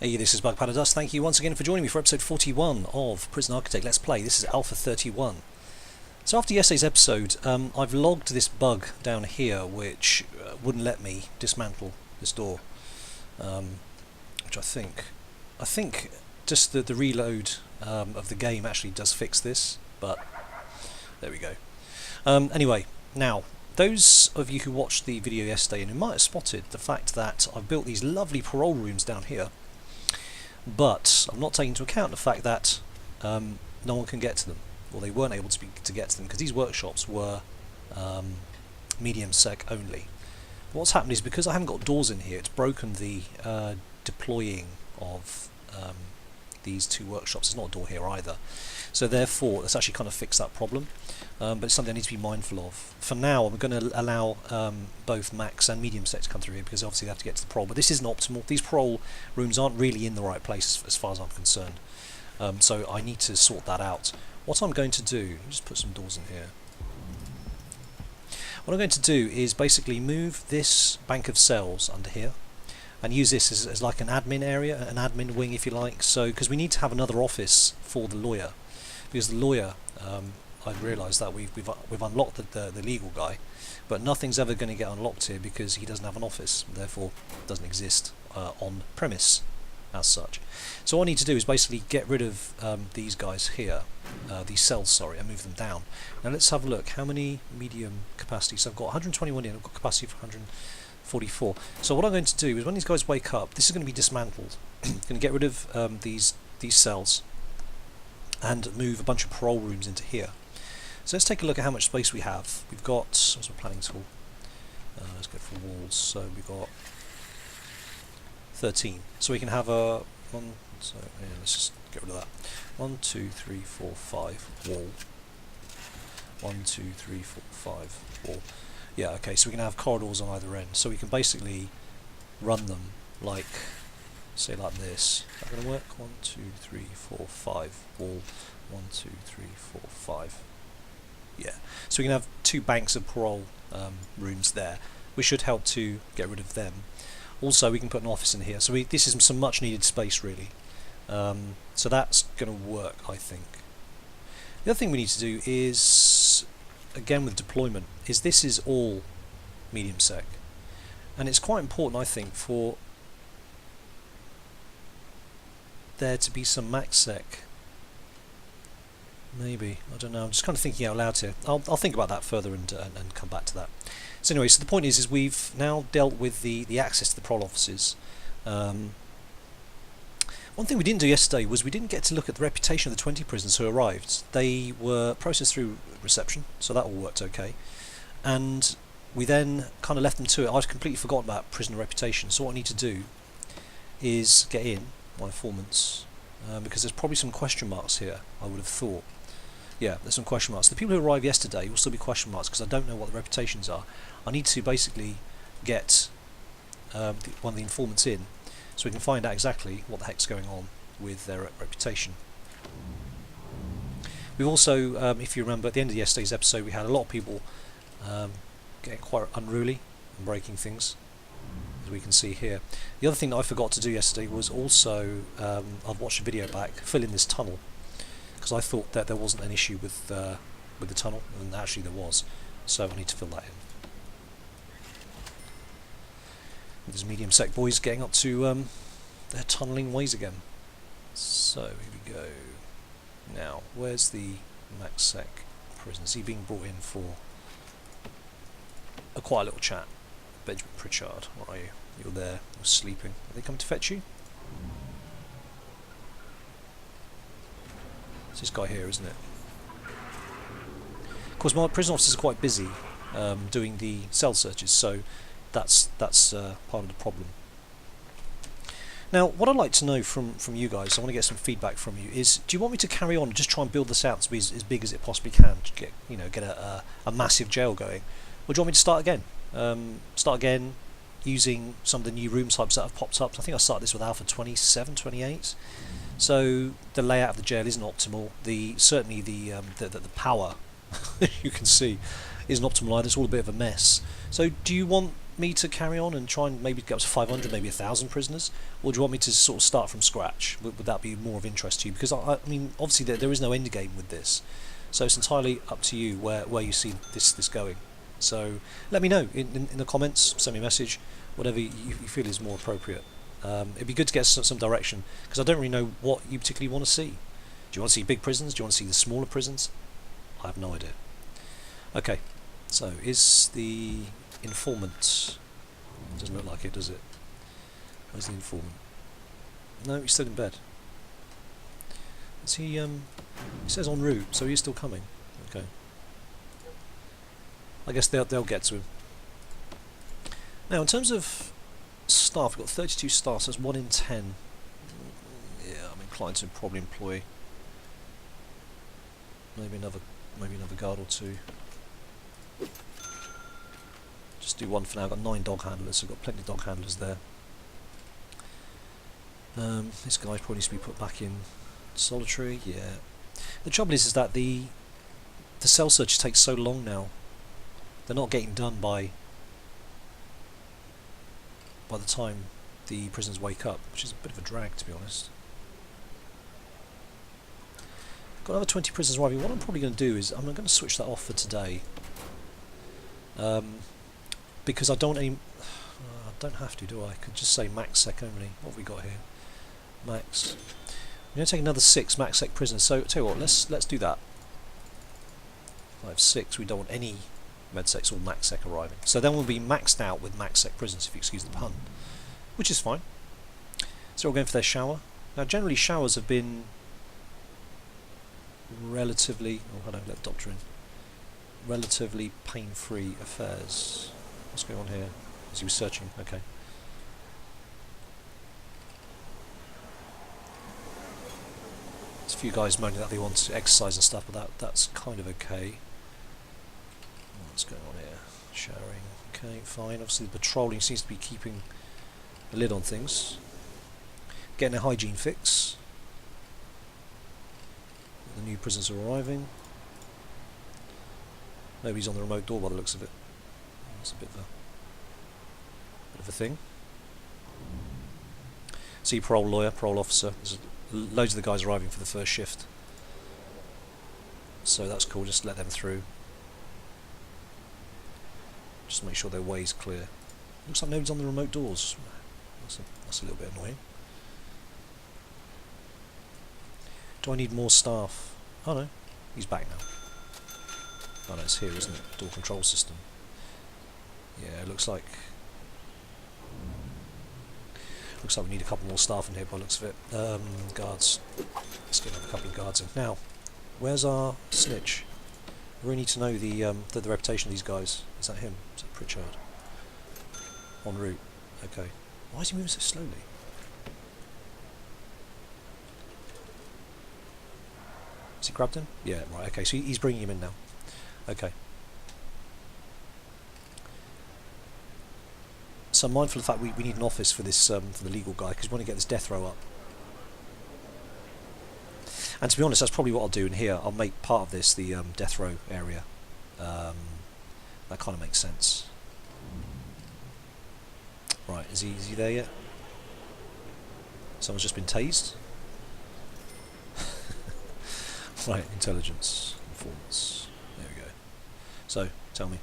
Hey, this is BugPowderDust. Thank you once again for joining me for episode 41 of Prison Architect Let's Play. This is Alpha 31. So after yesterday's episode, I've logged this bug down here which wouldn't let me dismantle this door. Which I think just the reload of the game actually does fix this, but there we go. Anyway, now, those of you who watched the video yesterday and who might have spotted the fact that I've built these lovely parole rooms down here, but I'm not taking into account the fact that no one can get to them, or they weren't able to get to them, because these workshops were medium sec only. But what's happened is, because I haven't got doors in here, it's broken the deploying of these two workshops. There's not a door here either, so therefore it's actually kind of fixed that problem, but it's something I need to be mindful of. For now, I'm going to allow both max and medium sec to come through here, because obviously they have to get to the parole, but this isn't optimal. These parole rooms aren't really in the right place as far as I'm concerned, so I need to sort that out. What I'm going to do, just put some doors in here. What I'm going to do is basically move this bank of cells under here and use this as like an admin area, an admin wing if you like, so because we need to have another office for the lawyer, because the lawyer, I've realised that we've unlocked the legal guy, but nothing's ever going to get unlocked here because he doesn't have an office, therefore doesn't exist on premise as such. So what I need to do is basically get rid of these guys here, these cells, sorry, and move them down. Now let's have a look. How many medium capacity? So I've got 121 in, I've got capacity for 144. So what I'm going to do is, when these guys wake up, this is going to be dismantled. I'm going to get rid of these cells and move a bunch of parole rooms into here. So let's take a look at how much space we have. We've got, what's my planning tool? Let's go for walls. So we've got 13. So we can have a one. So yeah, let's just get rid of that. 1, 2, 3, 4, 5 wall. 1, 2, 3, 4, 5 wall. Yeah, okay. So we can have corridors on either end. So we can basically run them like, say, like this. Is that going to work? 1, 2, 3, 4, 5 wall. 1, 2, 3, 4, 5. Yeah. So we can have two banks of parole rooms there, which should help to get rid of them. Also, we can put an office in here, so this is some much needed space really. So that's going to work, I think. The other thing we need to do is, again with deployment, is this is all medium sec, and it's quite important, I think, for there to be some max sec. Maybe, I don't know, I'm just kind of thinking out loud here. I'll think about that further and come back to that. So anyway, so the point is we've now dealt with the access to the parole offices. One thing we didn't do yesterday was we didn't get to look at the reputation of the 20 prisoners who arrived. They were processed through reception, so that all worked okay. And we then kind of left them to it. I've completely forgotten about prisoner reputation, so what I need to do is get in my informants, because there's probably some question marks here, I would have thought. Yeah, there's some question marks. The people who arrived yesterday will still be question marks because I don't know what the reputations are. I need to basically get one of the informants in so we can find out exactly what the heck's going on with their reputation. We've also, if you remember, at the end of yesterday's episode, we had a lot of people getting quite unruly and breaking things, as we can see here. The other thing that I forgot to do yesterday was also, I've watched a video back, fill in this tunnel, because I thought that there wasn't an issue with the tunnel, and actually there was, so I need to fill that in. There's medium sec boys getting up to their tunnelling ways again. So here we go. Now, where's the max sec prison? Is he being brought in for a quiet little chat? Benjamin Pritchard, where are you? You're there, you're sleeping. Are they come to fetch you? It's this guy here, isn't it? Of course, my prison officers are quite busy doing the cell searches, so that's part of the problem. Now, what I'd like to know from you guys, I want to get some feedback from you, is do you want me to carry on and just try and build this out to be as big as it possibly can, to get a massive jail going, or do you want me to start again using some of the new room types that have popped up? I think I started this with Alpha 27, 28. So the layout of the jail isn't optimal. Certainly the power, you can see, isn't optimal either. It's all a bit of a mess. So do you want me to carry on and try and maybe get up to 500, maybe 1,000 prisoners, or do you want me to sort of start from scratch? Would that be more of interest to you? Because I mean, obviously there is no end game with this, so it's entirely up to you where you see this going. So let me know in the comments, send me a message, whatever you feel is more appropriate. It'd be good to get some direction, because I don't really know what you particularly want to see. Do you want to see big prisons? Do you want to see the smaller prisons? I have no idea. Okay, so is the informant... Doesn't look like it, does it? Where's the informant? No, he's still in bed. Is he... He says en route, so he's still coming. Okay. I guess they'll get to him. Now, in terms of staff, we've got 32 staff, so that's 1 in 10. Yeah, I'm inclined to probably employ maybe another guard or two. Just do one for now. I've got 9 dog handlers, so I've got plenty of dog handlers there. This guy probably needs to be put back in solitary. Yeah. The trouble is that the cell search takes so long now. They're not getting done by the time the prisoners wake up, which is a bit of a drag, to be honest. Got another 20 prisoners arriving. What I'm probably going to do is I'm going to switch that off for today, because I don't aim. I don't have to, do I? I could just say max sec only. What have we got here? Max. I'm going to take another 6 max sec prisoners. So tell you what, let's do that. I have 6. We don't want any medsecs or max sec arriving. So then we'll be maxed out with max sec prisoners, if you excuse the pun, which is fine. So we're going for their shower. Now, generally showers have been relatively... Oh, hello, let the doctor in. Relatively pain-free affairs. What's going on here? As he was searching. Okay. There's a few guys moaning that they want to exercise and stuff, but that's kind of okay. What's going on here? Showering. Okay, fine. Obviously the patrolling seems to be keeping a lid on things. Getting a hygiene fix. The new prisoners are arriving. Nobody's on the remote door by the looks of it. That's a bit of a thing. See parole lawyer, parole officer. There's loads of the guys arriving for the first shift. So that's cool, just let them through. Just make sure their way's clear. Looks like nobody's on the remote doors. That's a little bit annoying. Do I need more staff? Oh no, he's back now. Oh no, it's here, isn't it? Door control system. Yeah, it looks like we need a couple more staff in here by the looks of it. Guards. Let's get another couple of guards in. Now, where's our snitch? We really need to know the reputation of these guys. Is that him? Is that Pritchard? En route. Okay. Why is he moving so slowly? Has he grabbed him? Yeah, right, okay, so he's bringing him in now. Okay. So I'm mindful of the fact we need an office for this for the legal guy, because we want to get this death row up. And to be honest, that's probably what I'll do in here. I'll make part of this the death row area. That kind of makes sense. Right, is he there yet? Someone's just been tased? Right, intelligence, informants. There we go. So, tell me.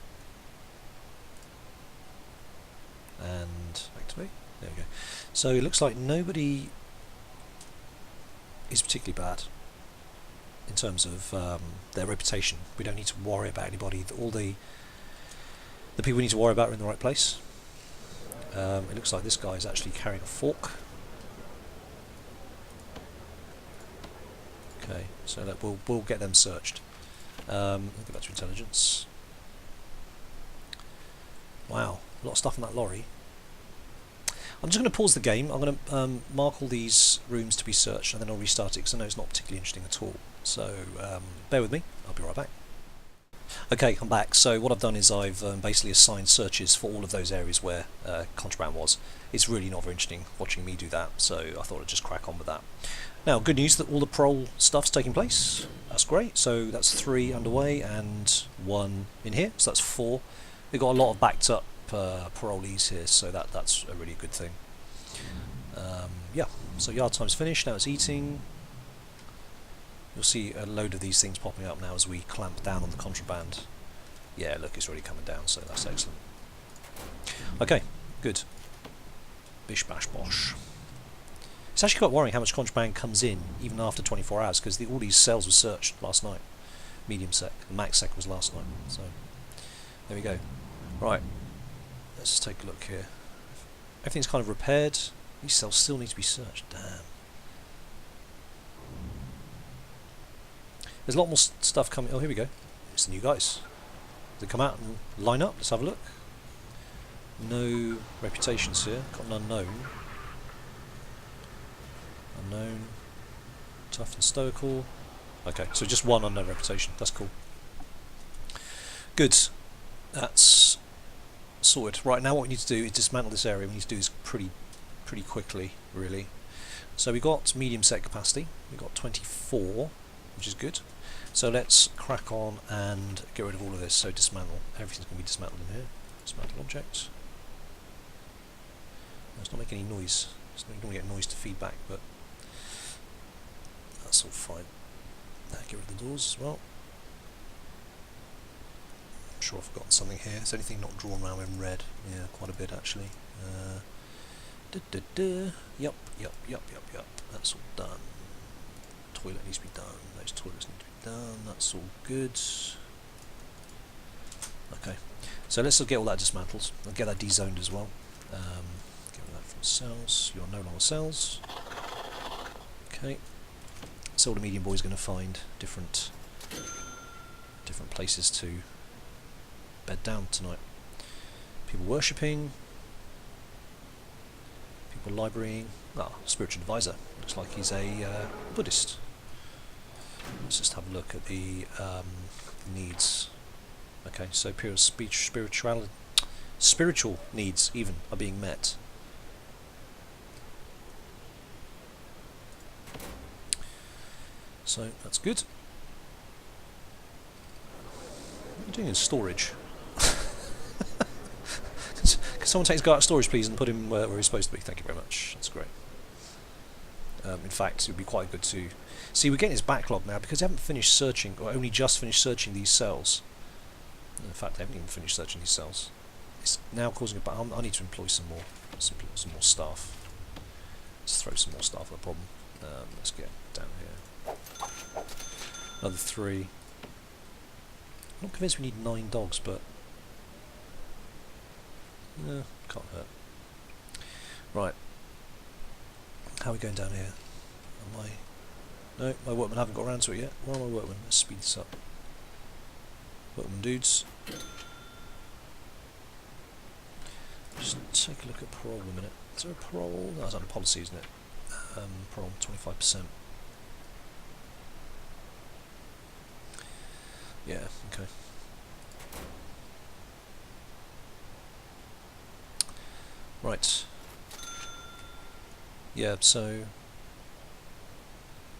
And activate. There we go. So it looks like nobody is particularly bad in terms of their reputation. We don't need to worry about anybody. All the people we need to worry about are in the right place. It looks like this guy is actually carrying a fork. Okay, so that we'll get them searched. I'll go back to intelligence. Wow, a lot of stuff in that lorry. I'm just going to pause the game. I'm going to mark all these rooms to be searched, and then I'll restart it because I know it's not particularly interesting at all. So bear with me. I'll be right back. Okay, I'm back. So what I've done is I've basically assigned searches for all of those areas where contraband was. It's really not very interesting watching me do that, so I thought I'd just crack on with that. Now, good news that all the parole stuff's taking place. That's great. So that's 3 underway and 1 in here, so that's 4. We've got a lot of backed up parolees here, so that's a really good thing. Yeah, so yard time's finished. Now it's eating. You'll see a load of these things popping up now as we clamp down on the contraband. Yeah, look, it's already coming down, so that's excellent. Okay, good. Bish bash bosh. It's actually quite worrying how much contraband comes in even after 24 hours, because all these cells were searched last night. Medium sec, the max sec was last night, so there we go. Right, let's take a look here. Everything's kind of repaired. These cells still need to be searched. Damn. There's a lot more stuff coming. Oh, here we go. It's the new guys. They come out and line up. Let's have a look. No reputations here. Got an unknown. Unknown. Tough and stoical. Okay, so just one unknown reputation. That's cool. Good. That's sorted. Right, now what we need to do is dismantle this area. We need to do this pretty quickly, really. So we got medium set capacity. We got 24, which is good. So let's crack on and get rid of all of this. So dismantle. Everything's going to be dismantled in here. Dismantle object. It's not making any noise. It's not going to get noise to feedback, but that's all fine. Get rid of the doors as well. I'm sure I've forgotten something here. Is anything not drawn around in red? Yeah, quite a bit actually. Yep. That's all done. Toilet needs to be done. Those toilets need to be done. That's all good. Okay, so let's get all that dismantled. I'll get that dezoned as well. Get rid of that from cells. You're no longer cells. Okay. So the medium boy's going to find different places to bed down tonight. People worshipping. People librarying. Ah, spiritual advisor. Looks like he's a Buddhist. Let's just have a look at the needs. Okay, so pure spiritual needs even are being met. So that's good. What are you doing in storage? Can someone take his guy out of storage, please, and put him where he's supposed to be? Thank you very much. That's great. In fact, it would be quite good to see. We're getting his backlog now because they haven't finished searching, or only just finished searching these cells. In fact, they haven't even finished searching these cells. It's now causing a. I need to employ some more staff. Let's throw some more staff at the problem. Let's get down here. Another 3. I'm not convinced we need 9 dogs, but can't hurt. Right. How are we going down here? Am I? No, my workmen haven't got around to it yet. Where are my workmen? Let's speed this up. Workmen dudes. Just take a look at parole in a minute. Is there a parole? No, it's under policy, isn't it? Parole 25%. Yeah, okay. Right. Yeah, so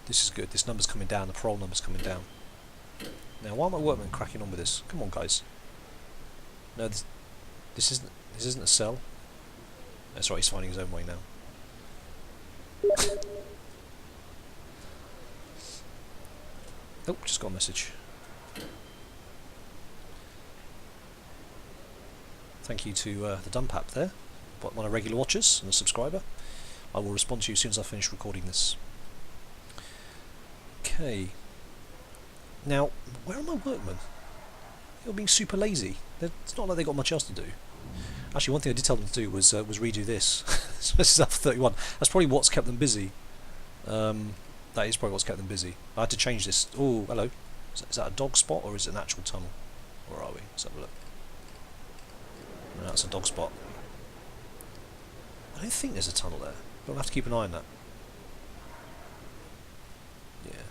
this is good. This number's coming down, the parole number's coming down. Now, why are my workmen cracking on with this? Come on, guys. No, this isn't a cell. That's right, he's finding his own way now. Oh, just got a message. Thank you to the dump app there, one of regular watchers and a subscriber. I will respond to you as soon as I finish recording this. Okay. Now, where are my workmen? They're being super lazy. It's not like they've got much else to do. Actually, one thing I did tell them to do was redo this. So this is Alpha 31. That's probably what's kept them busy. That is probably what's kept them busy. I had to change this. Oh, hello. Is that a dog spot or is it an actual tunnel? Where are we? Let's have a look. No, that's a dog spot. I don't think there's a tunnel there, but I'll have to keep an eye on that. Yeah.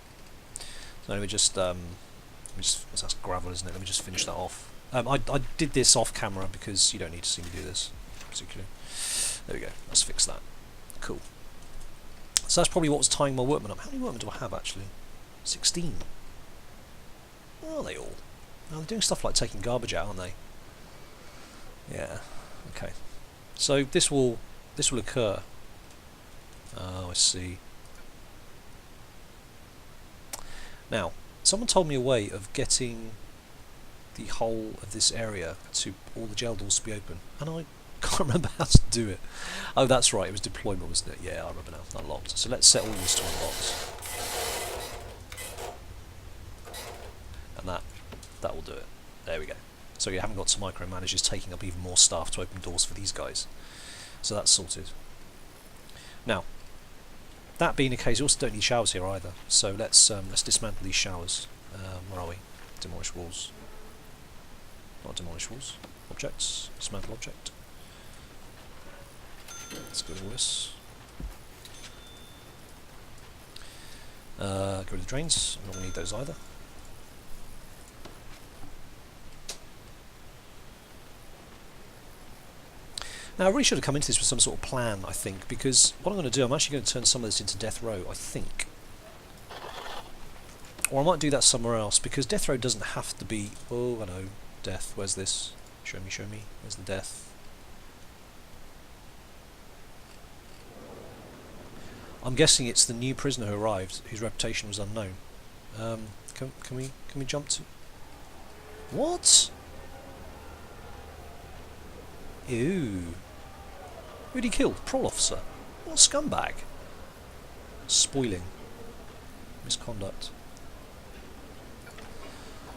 So let me just that's gravel, isn't it? Let me just finish that off. I did this off camera because you don't need to see me do this particularly. There we go. Let's fix that. Cool. So that's probably what was tying my workmen up. How many workmen do I have actually? 16. Where are they all? Oh, they're doing stuff like taking garbage out, aren't they? Yeah. Okay. So this will occur. Oh, I see. Now, someone told me a way of getting the whole of this area to all the gel doors to be open, and I can't remember how to do it. Oh, that's right, it was deployment, wasn't it? Yeah, I remember now. Unlocked. So let's set all this to unlocked. And that will do it. There we go. So you haven't got to micromanagers taking up even more staff to open doors for these guys. So that's sorted. Now, that being the case, you also don't need showers here either. So let's dismantle these showers. Where are we? Demolish walls. Not demolish walls. Objects. Dismantle object. Let's go with all this. Get rid of the drains. I'm not going to need those either. Now I really should have come into this with some sort of plan, I think, because what I'm going to do, I'm actually going to turn some of this into Death Row, I think. Or I might do that somewhere else, because Death Row doesn't have to be... Oh, I know. Death. Where's this? Show me, show me. Where's the death? I'm guessing it's the new prisoner who arrived, whose reputation was unknown. Can we jump to... What? Ew. Who'd he kill? Parole officer. What a scumbag. Spoiling. Misconduct.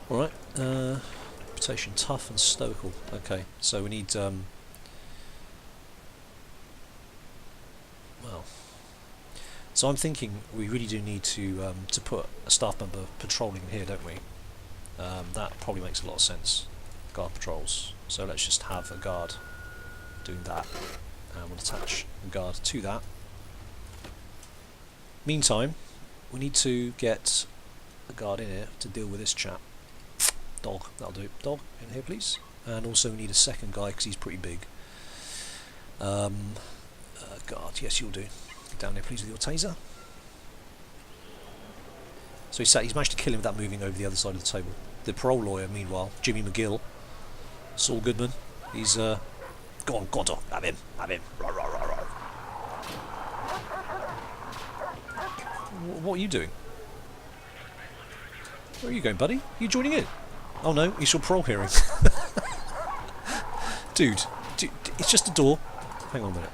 Alright. Reputation tough and stoical. Okay, so we need... well... So I'm thinking we really do need to put a staff member patrolling here, don't we? That probably makes a lot of sense. Guard patrols. So let's just have a guard doing that, and we'll attach a guard to that. Meantime, we need to get a guard in here to deal with this chap. Dog, that'll do. Dog, in here please. And also we need a second guy because he's pretty big. Guard, yes you'll do. Get down there please with your taser. So he's managed to kill him without moving over the other side of the table. The parole lawyer, meanwhile, Jimmy McGill, Saul Goodman, he's go on, dog, have him. Rawr, rawr, rawr, rawr. What are you doing? Where are you going, buddy? Are you joining in? Oh no, it's your parole hearing. Dude, it's just a door. Hang on a minute.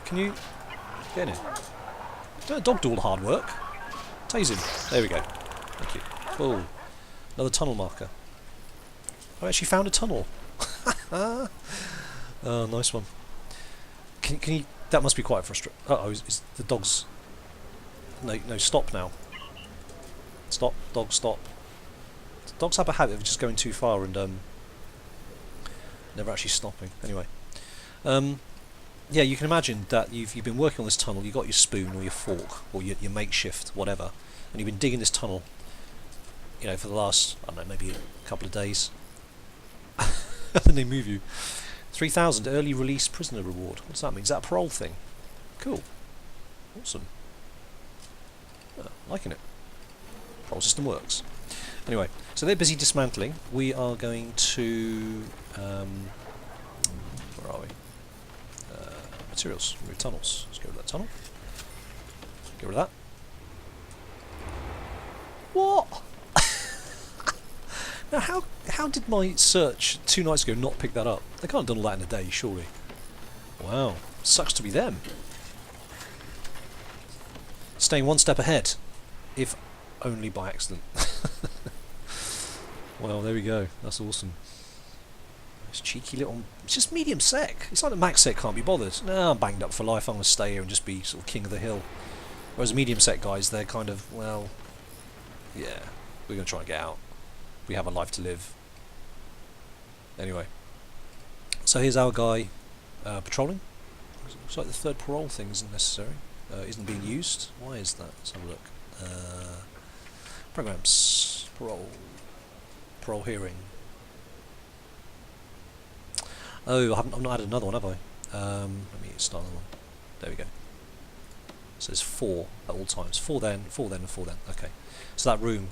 Can you get in? Don't a dog do all the hard work. Tase him. There we go. Thank you. Oh, another tunnel marker. I actually found a tunnel. Oh, nice one. Can you? That must be quite frustrating. Uh-oh, is the dog's... No, stop now. Stop, dog, stop. Dogs have a habit of just going too far and never actually stopping. Anyway, yeah, you can imagine that you've been working on this tunnel. You've got your spoon or your fork or your makeshift whatever, and you've been digging this tunnel, you know, for the last, I don't know, maybe a couple of days. And they move you. 3,000 early release prisoner reward. What's that mean? Is that a parole thing? Cool. Awesome. Liking it. Parole system works. Anyway, so they're busy dismantling. We are going to... where are we? Materials. Remove tunnels. Let's go with that tunnel. Get rid of that. What? Now, how did my search 2 nights ago not pick that up? They can't have done all that in a day, surely. Wow. Sucks to be them. Staying one step ahead. If only by accident. Well, there we go. That's awesome. It's cheeky little... It's just medium sec. It's like the max sec can't be bothered. No, I'm banged up for life. I'm going to stay here and just be sort of king of the hill. Whereas medium sec guys, they're kind of, well... Yeah, we're going to try and get out. We have a life to live. Anyway. So here's our guy patrolling. Looks like the third parole thing isn't necessary. Isn't being used. Why is that? Let's have a look. Programs. Parole. Parole hearing. Oh, I've not added another one, have I? Let me start another one. There we go. So there's 4 at all times. 4 then, 4 then, and 4 then. Okay. So that room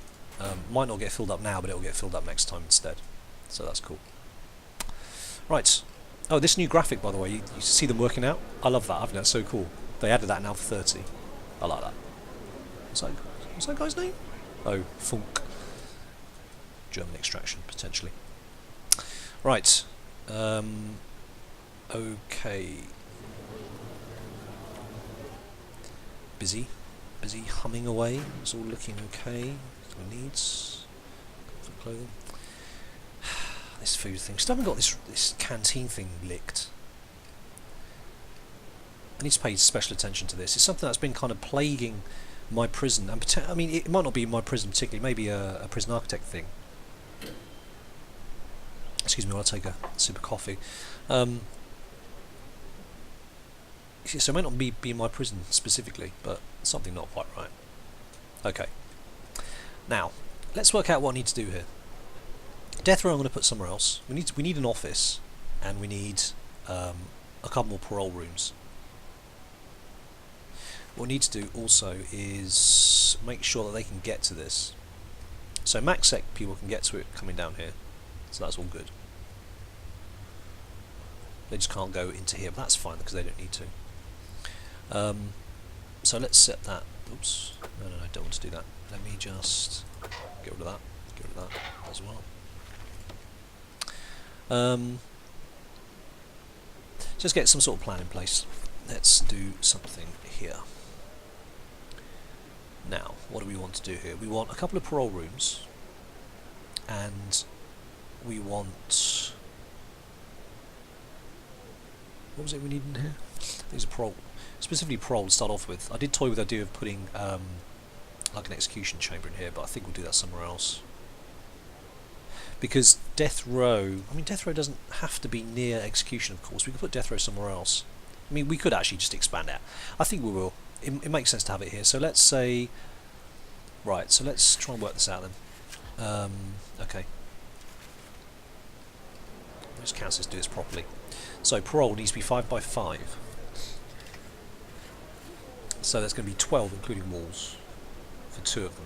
might not get filled up now, but it'll get filled up next time instead. So that's cool. Right. Oh, this new graphic, by the way, you see them working out? I love that. I think that's so cool. They added that in Alpha 30. I like that. What's that guy's name? Oh, Funk. German extraction, potentially. Right. Okay. Busy humming away. It's all looking okay. Needs clothing. This food thing. Still haven't got this canteen thing licked. I need to pay special attention to this. It's something that's been kind of plaguing my prison, and I mean, it might not be my prison particularly. Maybe a prison architect thing. Excuse me while I take a sip of coffee. So it may not be my prison specifically, but something not quite right. Okay. Now, let's work out what I need to do here. Death row I'm going to put somewhere else. We need an office, and we need a couple more parole rooms. What we need to do also is make sure that they can get to this. So MaxSec people can get to it coming down here, so that's all good. They just can't go into here, but that's fine because they don't need to. So let's set that. Oops, no, I don't want to do that. Let me just get rid of that. Get rid of that as well. Just get some sort of plan in place. Let's do something here. Now, what do we want to do here? We want a couple of parole rooms, and we want... What was it we need in here? These are parole. Specifically parole to start off with. I did toy with the idea of putting like an execution chamber in here, but I think we'll do that somewhere else. Because death row... I mean, death row doesn't have to be near execution, of course. We could put death row somewhere else. I mean, we could actually just expand out. I think we will. It makes sense to have it here. So let's say... Right, so let's try and work this out then. Okay. Let's cancel this, do this properly. So parole needs to be 5 by 5. So that's going to be 12 including walls for 2 of them.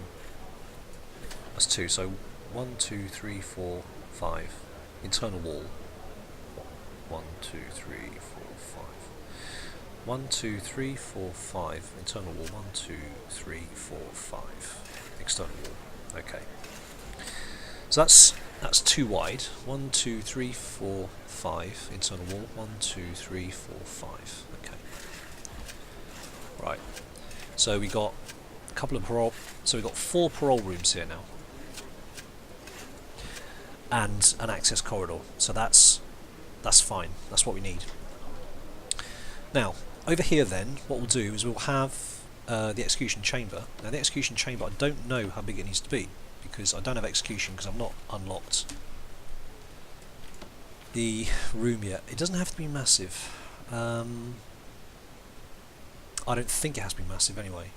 That's 2, so 1, 2, 3, 4, 5. Internal wall. 1, 2, 3, 4, 5. 1, 2, 3, 4, 5. Internal wall. 1, 2, 3, 4, 5. External wall. Okay. So that's 2 wide. 1, 2, 3, 4, 5. Internal wall. 1, 2, 3, 4, 5. Okay. Right. So we got a couple of parole. So we got 4 parole rooms here now, and an access corridor. So that's fine. That's what we need. Now over here, then, what we'll do is we'll have the execution chamber. Now the execution chamber, I don't know how big it needs to be because I don't have execution because I've not unlocked the room yet. It doesn't have to be massive. I don't think it has to be massive anyway.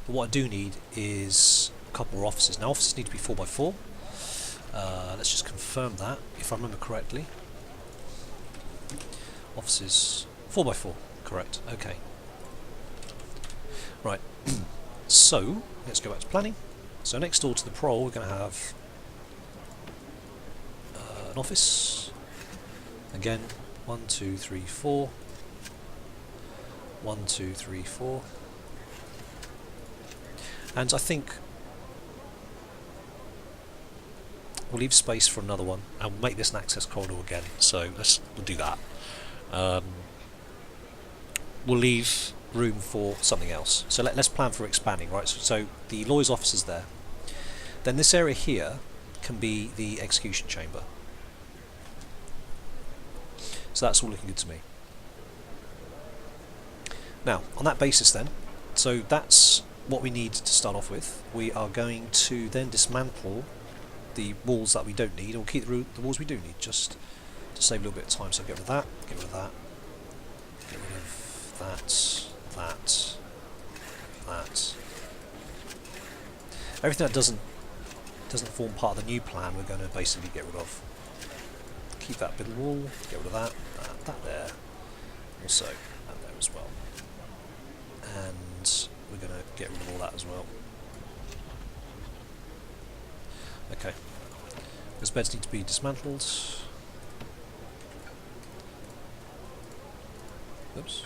But what I do need is a couple more offices. Now offices need to be 4 by 4. Let's just confirm that, if I remember correctly. Offices 4 by 4, correct. Okay. Right. So let's go back to planning. So next door to the parole, we're going to have an office. Again, 1, 2, 3, 4. 1, 2, 3, 4. And I think we'll leave space for another one, and we'll make this an access corridor again. So we'll do that. We'll leave room for something else. So let's plan for expanding, right? So the lawyer's office is there. Then this area here can be the execution chamber. So that's all looking good to me. Now, on that basis then, so that's what we need to start off with. We are going to then dismantle the walls that we don't need, and we'll keep the walls we do need, just to save a little bit of time. So get rid of that, get rid of that, get rid of that. Everything that doesn't form part of the new plan, we're going to basically get rid of. Keep that middle wall, get rid of that there, also that there as well. And we're going to get rid of all that as well. Okay. Those beds need to be dismantled. Oops.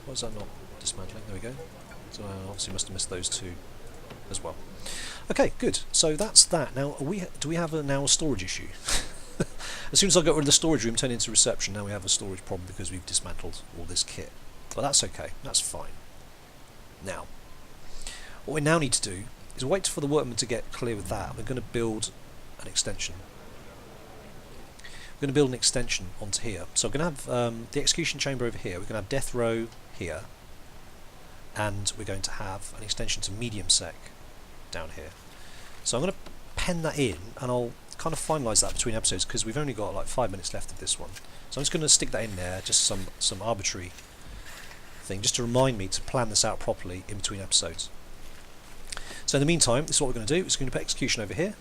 Why is that not dismantling? There we go. So I obviously must have missed those two as well. Okay, good. So that's that. Now, do we have now a storage issue? As soon as I got rid of the storage room, turned into reception, now we have a storage problem because we've dismantled all this kit. But that's okay. That's fine. Now, what we now need to do is wait for the workmen to get clear with that. We're going to build an extension. We're going to build an extension onto here. So we're going to have the execution chamber over here. We're going to have death row here. And we're going to have an extension to medium sec down here. So I'm going to pen that in, and I'll kind of finalise that between episodes because we've only got like 5 minutes left of this one. So I'm just going to stick that in there, just some arbitrary thing, just to remind me to plan this out properly in between episodes. So in the meantime, this is what we're going to do. It's going to put execution over here,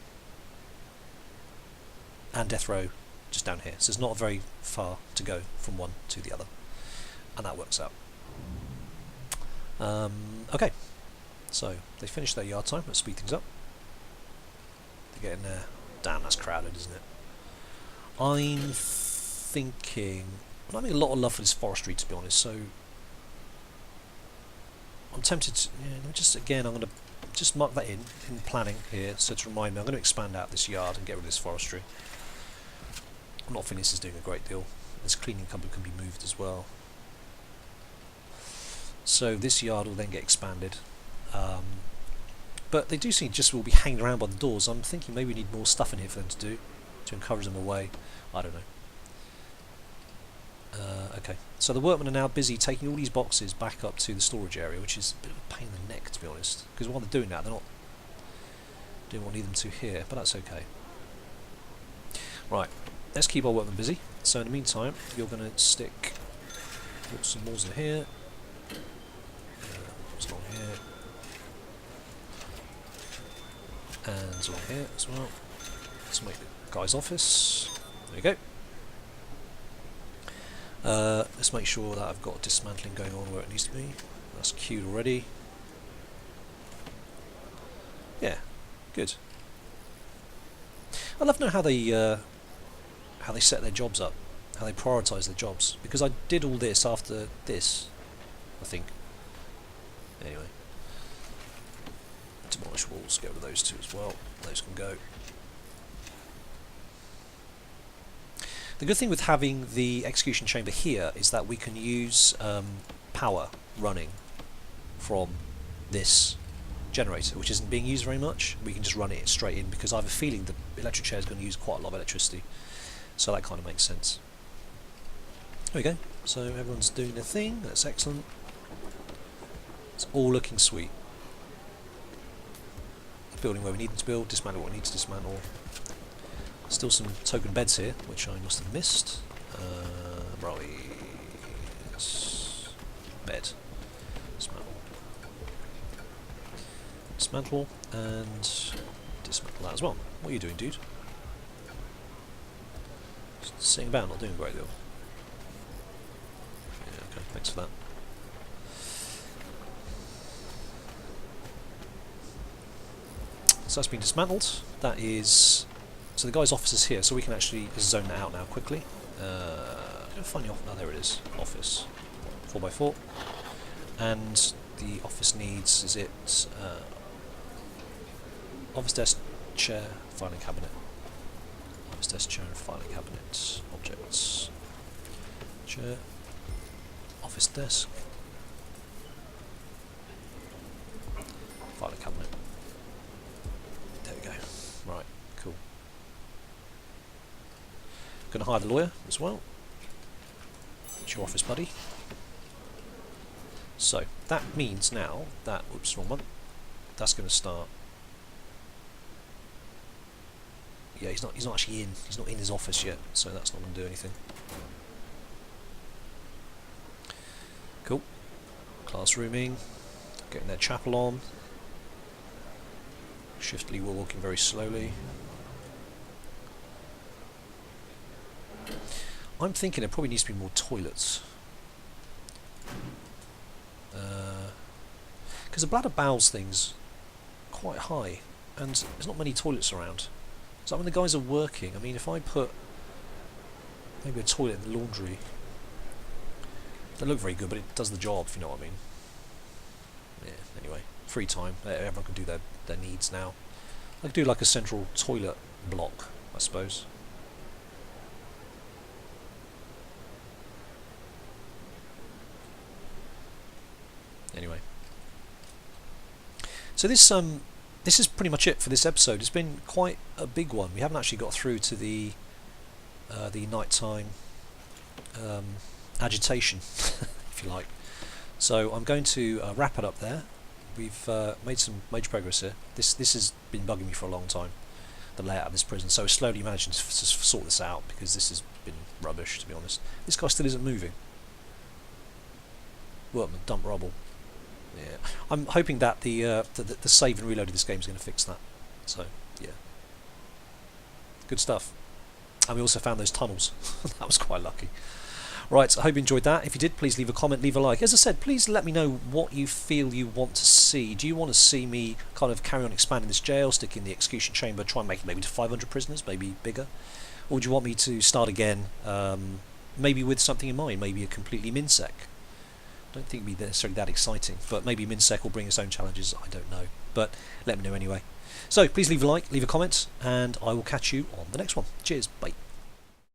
and death row just down here. So it's not very far to go from one to the other, and that works out. Okay, so they finished their yard time. Let's speed things up. They're getting there. Damn, that's crowded, isn't it? I'm thinking... I'm having a lot of love for this forestry, to be honest, so... I'm tempted to... Yeah, I'm going to just mark that in planning here, so to remind me, I'm going to expand out this yard and get rid of this forestry. I'm not thinking this is doing a great deal. This cleaning cupboard can be moved as well. So this yard will then get expanded. But they do seem just will be hanging around by the doors. I'm thinking maybe we need more stuff in here for them to do, to encourage them away. I don't know. Okay, so the workmen are now busy taking all these boxes back up to the storage area, which is a bit of a pain in the neck, to be honest. Because while they're doing that, they're not doing what we need them to here, but that's okay. Right, let's keep our workmen busy. So in the meantime, you're going to stick some walls in here. Along here. And along here as well. Let's make the guy's office. There we go. Let's make sure that I've got dismantling going on where it needs to be. That's queued already. Yeah, good. I love to know how they set their jobs up, how they prioritise their jobs. Because I did all this after this, I think. Anyway. Demolish walls, get rid of those two as well. Those can go. The good thing with having the execution chamber here is that we can use power running from this generator, which isn't being used very much. We can just run it straight in because I have a feeling the electric chair is going to use quite a lot of electricity. So that kind of makes sense. There we go. So everyone's doing their thing. That's excellent. It's all looking sweet. Building where we need to build, dismantle what we need to dismantle. Still some token beds here, which I must have missed. Right, bed. Dismantle. Dismantle and dismantle that as well. What are you doing, dude? Just sitting about, not doing a great deal. Yeah, okay, thanks for that. So that's been dismantled. That is... So the guy's office is here, so we can actually zone that out now quickly. I'm going to find the office. Oh, there it is. Office. 4x4. And the office needs... Is it... office desk, chair, filing cabinet. Office desk, chair, and filing cabinet. Objects. Chair. Office desk. Filing cabinet. There we go. Right, cool. Going to hire the lawyer as well. It's your office buddy. So that means now that, oops, wrong one. That's going to start. Yeah, he's not actually in. He's not in his office yet, so that's not going to do anything. Cool. Classrooming. Getting their chapel on. Shiftly, we're walking very slowly. I'm thinking there probably needs to be more toilets. Because the bladder bowels thing's quite high, and there's not many toilets around. So when the guys are working, I mean, if I put maybe a toilet in the laundry, They look very good, but it does the job, if you know what I mean. Yeah, anyway, free time. Everyone can do their needs now. I could do like a central toilet block, I suppose. Anyway. So this is pretty much it for this episode. It's been quite a big one. We haven't actually got through to the nighttime agitation, if you like. So I'm going to wrap it up there. We've made some major progress here. This has been bugging me for a long time, the layout of this prison. So we're slowly managing to sort this out, because this has been rubbish, to be honest. This guy still isn't moving. Workman, dump rubble. Yeah, I'm hoping that the save and reload of this game is going to fix that. So yeah, good stuff. And we also found those tunnels. That was quite lucky. Right, I hope you enjoyed that. If you did, please leave a comment, leave a like. As I said, please let me know what you feel you want to see. Do you want to see me kind of carry on expanding this jail, stick in the execution chamber, try and make it maybe to 500 prisoners, maybe bigger? Or do you want me to start again, maybe with something in mind, maybe a completely minsec? I don't think it'd be necessarily that exciting, but maybe minsec will bring its own challenges, I don't know. But let me know anyway. So please leave a like, leave a comment, and I will catch you on the next one. Cheers, bye.